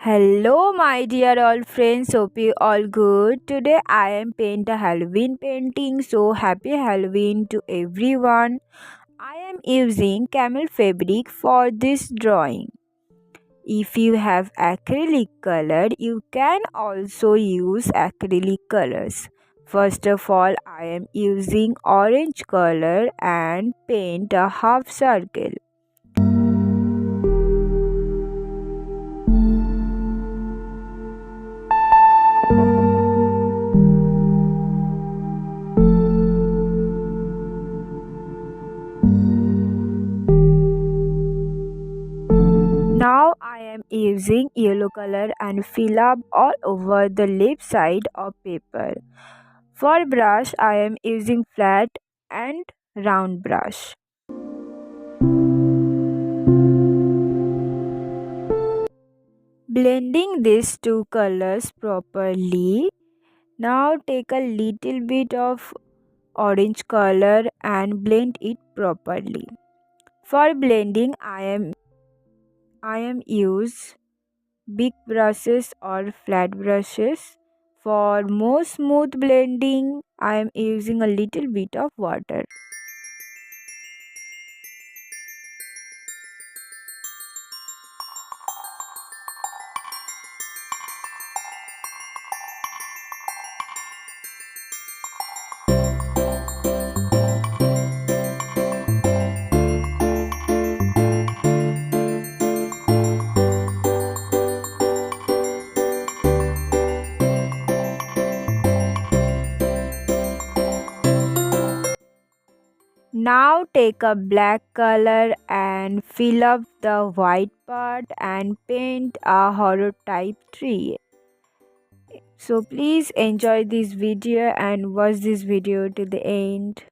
Hello, my dear all friends. Hope you all good. Today I am paint a Halloween painting. So happy Halloween to everyone. I am using camel fabric for this drawing. If you have acrylic color, you can also use acrylic colors. First of all, I am using orange color and paint a half circle. Now I am using yellow color and fill up all over the left side of paper. For brush I am using flat and round brush. Blending these two colors properly. Now take a little bit of orange color and blend it properly. For blending I am use big brushes or flat brushes. For more smooth blending, I am using a little bit of water. Now take a black color and fill up the white part and paint a horror type tree. So please enjoy this video and watch this video till the end.